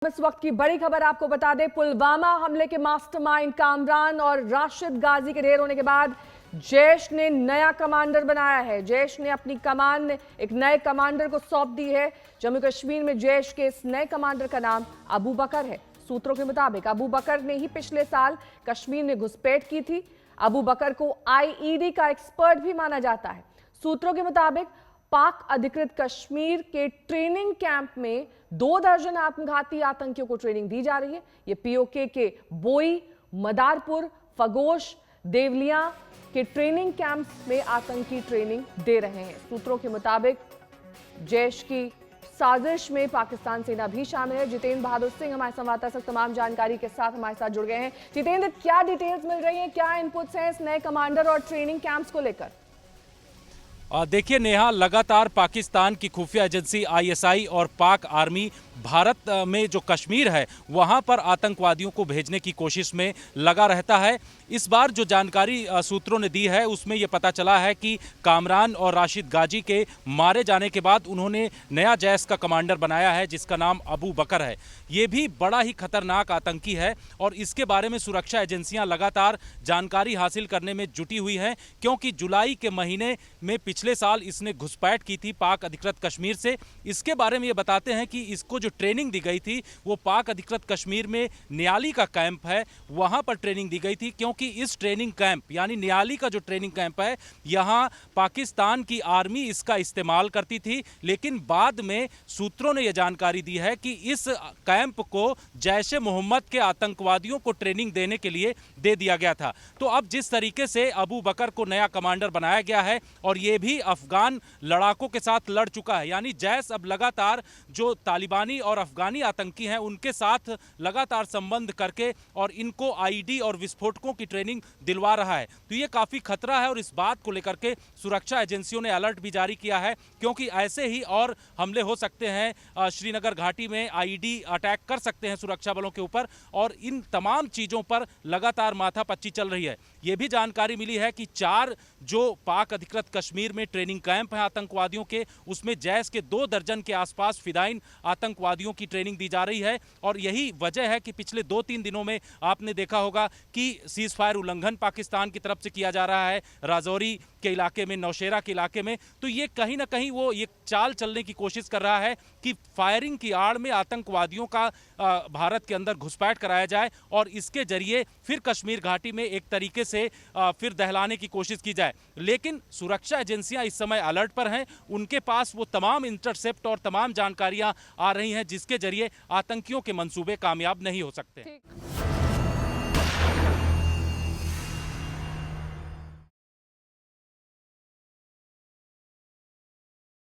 इस वक्त की बड़ी खबर आपको बता दें, पुलवामा हमले के मास्टरमाइंड कामरान और राशिद गाजी के ढेर होने के बाद जैश ने नया कमांडर बनाया है। जैश ने अपनी कमान एक नए कमांडर को सौंप दी है। जम्मू कश्मीर में जैश के इस नए कमांडर का नाम अबू बकर है। सूत्रों के मुताबिक अबू बकर ने ही पिछले साल कश्मीर में घुसपैठ की थी। अबू बकर को आईईडी का एक्सपर्ट भी माना जाता है। सूत्रों के मुताबिक पाक अधिकृत कश्मीर के ट्रेनिंग कैंप में 2 दर्जन आत्मघाती आतंकियों को ट्रेनिंग दी जा रही है। ये पीओके के बोई, मदारपुर, फगोश, देवलिया के ट्रेनिंग कैंप में आतंकी ट्रेनिंग दे रहे हैं। सूत्रों के मुताबिक जैश की साजिश में पाकिस्तान सेना भी शामिल है। जितेंद्र बहादुर सिंह हमारे संवाददाता तमाम जानकारी के साथ हमारे साथ जुड़ गए हैं। जितेंद्र, क्या डिटेल्स मिल रही हैं, क्या इनपुट्स हैं इस नए कमांडर और ट्रेनिंग कैंप्स को लेकर? देखिए नेहा, लगातार पाकिस्तान की खुफिया एजेंसी आईएसआई और पाक आर्मी भारत में जो कश्मीर है वहां पर आतंकवादियों को भेजने की कोशिश में लगा रहता है। इस बार जो जानकारी सूत्रों ने दी है उसमें यह पता चला है कि कामरान और राशिद गाजी के मारे जाने के बाद उन्होंने नया जैश का कमांडर बनाया है जिसका नाम अबू बकर है। ये भी बड़ा ही खतरनाक आतंकी है और इसके बारे में सुरक्षा एजेंसियां लगातार जानकारी हासिल करने में जुटी हुई हैं, क्योंकि जुलाई के महीने में पिछले साल इसने घुसपैठ की थी पाक अधिकृत कश्मीर से। इसके बारे में ये बताते हैं कि इसको जो ट्रेनिंग दी गई थी वो पाक अधिकृत कश्मीर में नियाली का कैंप है, वहां पर ट्रेनिंग दी गई थी, क्योंकि इस ट्रेनिंग कैंप यानी नियाली का जो ट्रेनिंग कैंप है यहां पाकिस्तान की आर्मी इसका इस्तेमाल करती थी। लेकिन बाद में सूत्रों ने यह जानकारी दी है कि इस कैंप को जैश ए मोहम्मद के आतंकवादियों को ट्रेनिंग देने के लिए दे दिया गया था। तो अब जिस तरीके से अबू बकर को नया कमांडर बनाया गया है और यह भी अफगान लड़ाकों के साथ लड़ चुका है, यानी जैश अब लगातार जो तालिबानी और अफगानी आतंकी हैं उनके साथ लगातार संबंध करके और इनको आईडी और विस्फोटकों की ट्रेनिंग दिलवा रहा है। तो ये काफी खतरा है और इस बात को लेकर के सुरक्षा एजेंसियों ने अलर्ट भी जारी किया है, क्योंकि ऐसे ही और हमले हो सकते हैं। श्रीनगर घाटी में आईडी अटैक कर सकते हैं सुरक्षा बलों के ऊपर, और इन तमाम चीजों पर लगातार माथापच्ची चल रही है। यह भी जानकारी मिली है कि 4 जो पाक अधिकृत कश्मीर में ट्रेनिंग कैंप हैं आतंकवादियों के, उसमें जैश के 2 दर्जन के आसपास फिदाइन आतंकवादियों की ट्रेनिंग दी जा रही है। और यही वजह है कि पिछले 2-3 दिनों में आपने देखा होगा कि सीज फायर उल्लंघन पाकिस्तान की तरफ से किया जा रहा है राजौरी के इलाके में, नौशेरा के इलाके में। तो ये कहीं ना कहीं वो ये चाल चलने की कोशिश कर रहा है कि फायरिंग की आड़ में आतंकवादियों का भारत के अंदर घुसपैठ कराया जाए और इसके जरिए फिर कश्मीर घाटी में एक तरीके से फिर दहलाने की कोशिश की जाए। लेकिन सुरक्षा एजेंसियां इस समय अलर्ट पर हैं, उनके पास वो तमाम इंटरसेप्ट और तमाम जानकारियां आ रही हैं जिसके जरिए आतंकियों के मंसूबे कामयाब नहीं हो सकते।